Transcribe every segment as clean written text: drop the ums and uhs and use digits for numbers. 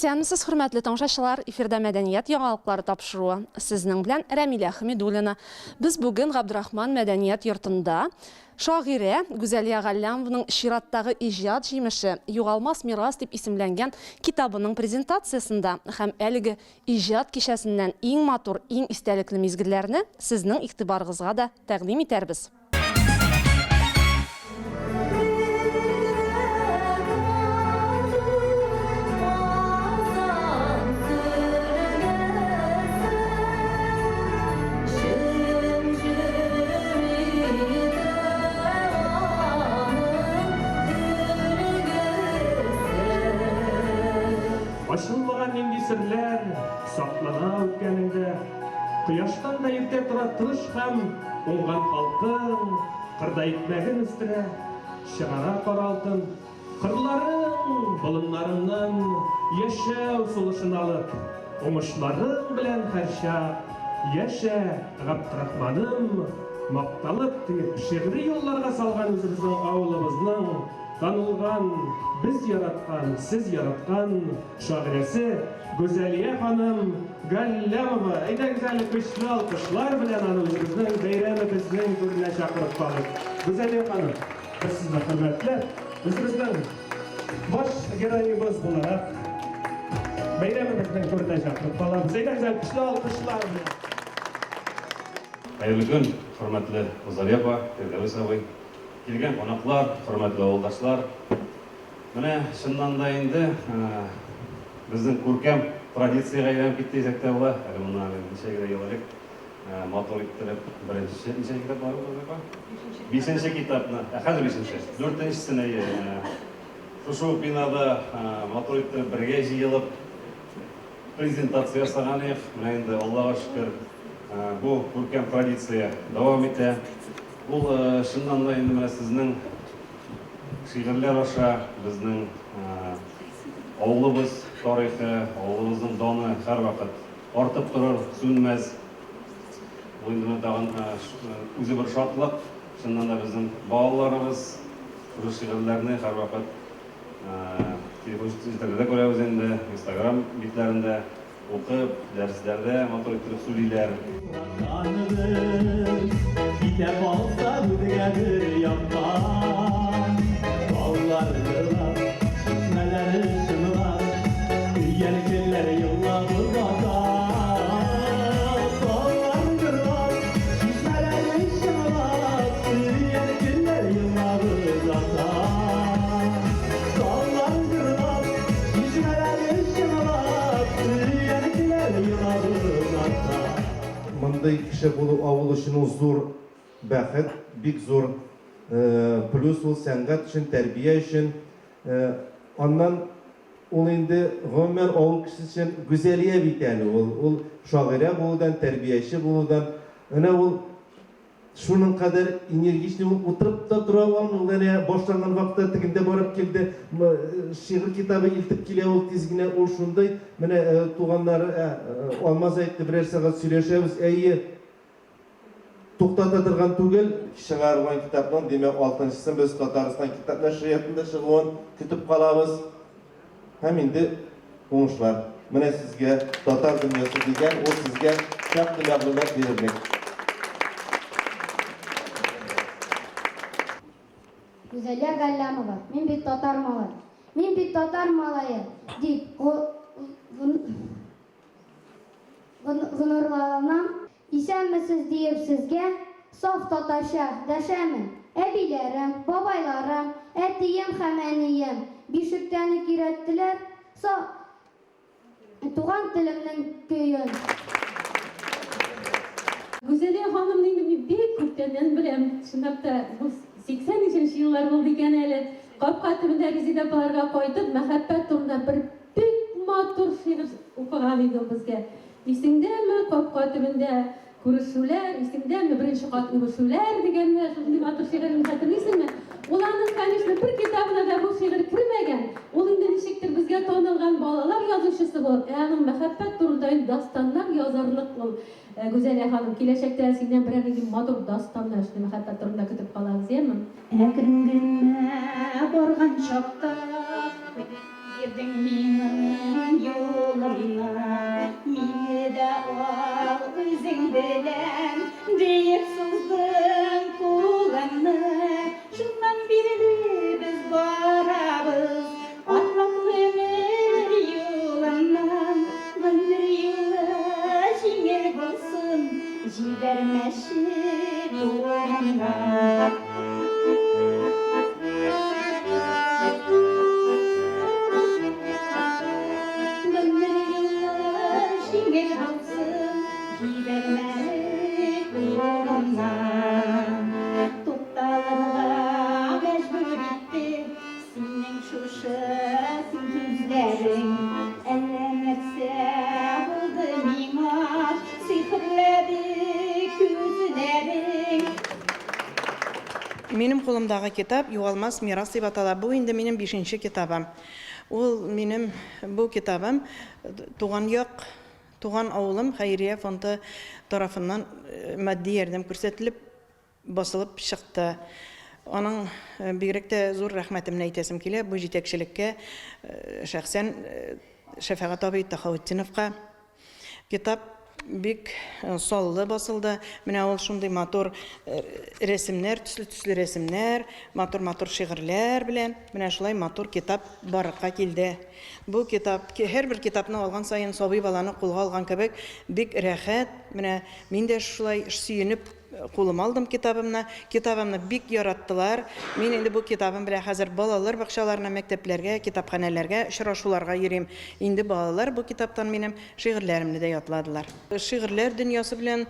Исәнмесез, хөрмәтле таңшаучылар, эфирда мәдәният яңалыклары тапшыруы. Сезнең белән Рәмилә Хәмидуллина. Без бүген Габдрахман мәдәният йортында шагыйрә Гүзәлия Галлямованың чираттагы иҗат җимеше «Югалмас мирас» дип исемләнгән китабының презентациясында һәм әлеге иҗат кичәсеннән иң матур, иң истәлекле мизгелләрне сезнең игътибарыгызга да тәкъдим итәрбез. Açılmagan nindi sirler, saklana ötkäninde, Kıyaştan da irte tura tırış hem, Ongan halkın, kırda itmegin üstüne, Şıgara karaltın, kırların, bulunlarından, Yaşa usuluşun alıp, Omuşların bilen herşa, Yaşa, Gabdrahmanım, Maqtalıp deyip, şiğri yollarga salgan özümüzün ağılımızның, Tanılgan, biz yaratkan, siz yaratkan şagiresi Güzeliye Hanım Gallamova. Ayda güzel güçlü alkışlar bilen anılımızın beyramimizin türüne çakırıp kalıp. Güzeliye Hanım, biz sizle hürmetler, bizimizden baş gereğimiz olarak beyramimizin türüne çakırıp kalıp. Ayda güzel güçlü alkışlar bilen. Hayırlı gün, hürmetli Güzeliye Hanım. Келген қонақлар, құрметті ауылдашлар. Міне, шыннан да енді біздің көркем традицияға айналып кетті десек те болады. Әлі мұнда неше керек елерек мотор иттіріп, бірінші кітап бар ғой? Бесінші кітапны, қазір бесінші, төртіншісіне шушу бинада мотор иттіріп бірге жиылып презентация жасаған ек. Міне енді Аллаға шүкір бұл көркем традиция давам ете. Бұл шыннан да енді сіздің шиғырлар аша біздің ауылымыз тарихы, ауылымыздың доны әр вақыт артып тұрыр, сөнмәс. Бұл енді тағын өзі бір шатлық. Шыннан да біздің балаларымыз бұл шиғырларны әр вақыт телефон көреміз енді, Instagram бетлерінде оқып, дәріслерде мотор иттіріп сөйлейлер. Kitap olsa büdügedir yaptan Kollardılar, şişmeleri şınılar Yelkenleri yılladı vatan Kollardılar, şişmeleri şınılar Yelkenleri yılladı vatan Kollardılar, şişmeleri şınılar Yelkenleri yılladı vatan Мындай кеше булу авыл өчен зур бәхет, бик зур плюс ул сәнгать өчен, тәрбия өчен. Аннан ул инде гомумән авыл кеше өчен гүзәлия бит әле ул шагыйрә булудан, тәрбияче булудан, әнә ул шуның кадәр энергичный утырып та тора алмый, ул әнә башланган вакытта тегендә барып килде, шигырь китабы илтеп килә ул тиз генә, ул шундай, менә туганнары Алмаз әйтте, берәр сәгать сөйләшәбез, әйе, туктата торган түгел, чыгарылган китапның, димәк, 6-сын без Татарстан китап нәшриятында чыгуын көтеп калабыз. Һәм инде уңышлар. Менә сезгә Татар дөньясы дигән, ул сезгә шактый мәгълүмат бирерлек. Güzeliye Gallamova, min bit Tatar malay. Min bit Tatar malayı deyip gınırlarına İsənmisiz deyip sizge saf Tatarşa dəşəmin. Əbilərim, babaylarım, ətiyim, xəməniyim. Bişikdəni kirətdilər, tuğan dilimnin köyün. Güzeliye Hanım'ın bir köptenden bilem, şundaq da 80-ci yıllar oldu ekan әле. Qapqatımda Rezida balarga qoytib, мәхәббәт турында bir bik матур şiir оқыган иде безгә. Исеңдәме Qapqatımda күрешүләр, исеңдәме беренче кат үбешүләр дигәнне, шундый матур şiirен хәтерлисеңме? Ул аның, конечно, bir kitabına da bu şiir кирмәгән. Ул инде ничектер безгә танылган балалар язучысы булып, аның мәхәббәт турында дастаннар язарлык ул. Güzeliye Hanım, kиләчәктә синнән берәр матур дастаннар, шундый мәхәббәт турында көтеп калабыз, яме? Әкрен генә барган чакта Girdim minnin yoluna, mini de al özün bilen, deyip sızdın kulağını. Şundan biri biz barabız, atmaklı ömür yolundan. Ömür yolu şiir bulsun, jibermeşi doğumdan. Benim kolumdagi kitap Yo'g'olmas miras deb ataladi. Bu endi mening 5-chi kitobim. Mening bu kitabım Tuğan Oğlum Xayriye Fondi tarafından maddi yardım ko'rsatilib basılıp çıktı. Onun birlikte zor rahmetimni aytasim keladi bu yetakchilikka, şahsen Şafaqat abi Taxavutdinovga. Kitap bik sollu basıldı. Mine ol şunday motor resimler, tüslü resimler, motor şiirler bilen, mine şulay motor kitap barıqqa keldi. Bu kitap, her bir kitapны algan sayın sabi balаны қолга алган кебек бик рәхәт. Менә мин дә шулай сөенеп қолыма алдым китабымны. Китабымны бик яратты. Мин инде бу китабым белән хәзер балалар бакчаларына, мәктәпләргә, китапханәләргә очрашуларга йөрим. Инде балалар бу китаптан минем шигырьләремне дә ятладылар. Шигырьләр дөньясы белән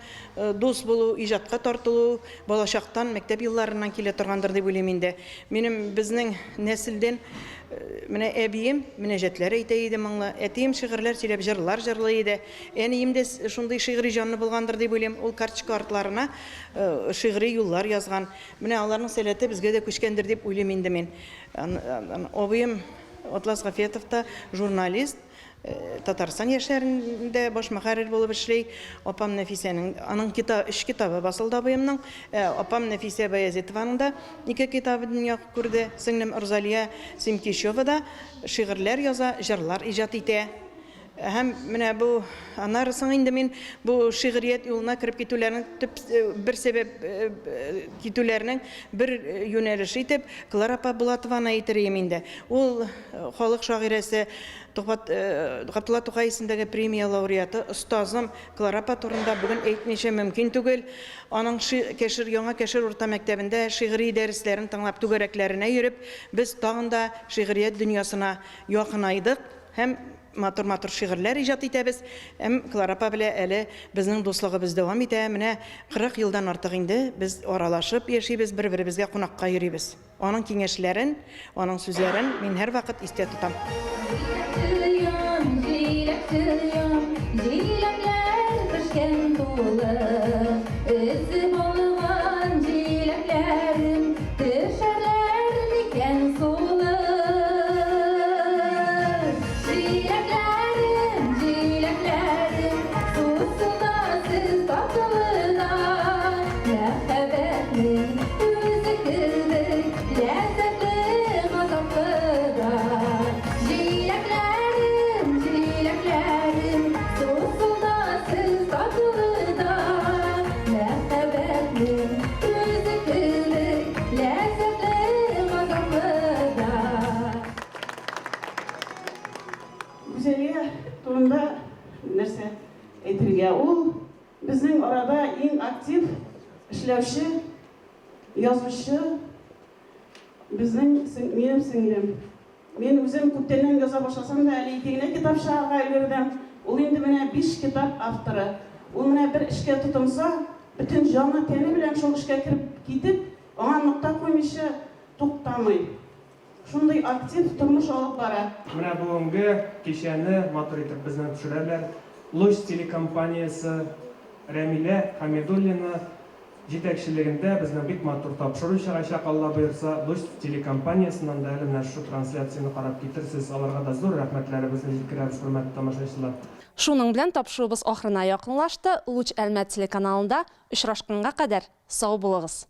дус булу, иҗатка тартылу балачактан, мәктәп елларыннан килә торгандыр дип уйлыйм инде. Минем безнең нәселдән менә әбием мөнәҗәтләр әйтә иде моңла. Әтием шигырьләр сөйләп җырлар җырлый иде. Әнием дә шундый шигъри җанны булгандыр дип уйлыйм. Ул карточка артларына шигъри юллар язган. Менә аларның сәләте безгә дә күчкәндер дип уйлыйм инде мин. Абыем Атлас Гафетов та журналист. Татарстан яшьләрендә баш мөхәррир булып эшли. Апам Нәфисәнең аның үч китабы басылды абыемның. Апам Нәфисә Баязитованың да 2 китабы дөнья күрде. Сеңлем Урзалия Симкишева да шигырьләр яза, җырлар иҗат итә. Һәм менә бу анарысын инде мин бу шигърият юлына кирип китүләрнең бер сәбәп китүләрнең бер юнәлеш итеп Клара Булатованы әйтергә инде. Ул халык шагыйрәсе Габдулла Тукай исемендәге премия лауреаты остазым Клара турында бүген әйтмичә мөмкин түгел. Аның яңа Кәшир урта мәктәбендә шигъри дәресләрен тыңлап түгәрәкләренә йөреп, без тагын да шигърият дөньясына якынайдык һәм матур шигырьләр иҗат итәбез. Клара белән әле безнең дуслыгыбыз дәвам итә. Менә 40 елдан артык инде без аралашып яшибез, бер-беребезгә кунакка йөрибез. Аның киңәшләрен, аның сүзләрен мин һәр вакыт истә тотам. Güzelliğe turunda nerse etilge. O bizim arada en aktif işlevşi, yazmışı bizim benim singlim. Ben özüm köptenden yaza başlasam da eleytiğine kitap şahaga ilerledim. O indi bana 5 kitap avtırı. O bana bir işe tutumsa bütün canlı teni bilen şol işe kirip gidip ona nokta koymuşu to'xtamay. Şunday aktif turmuş alıp bara. Менә бүгенге кичәне матур итеп безнең төшерәләр. Луч телекомпаниясе Рәмилә Хамидуллина җитәкчелегендә безнең бик матур тапшыру чыгачак, Алла боерса, Луч телекомпаниясыннан да әле менә шу трансляцияны карап китерсез. Аларга да зур рәхмәтләребезне җиткерәбез, хөрмәтле тамашачылар. Шуның белән тапшыруыбыз ахырына якынлашты. Луч Әлмәт телеканалында очрашканга кадәр сау булыгыз.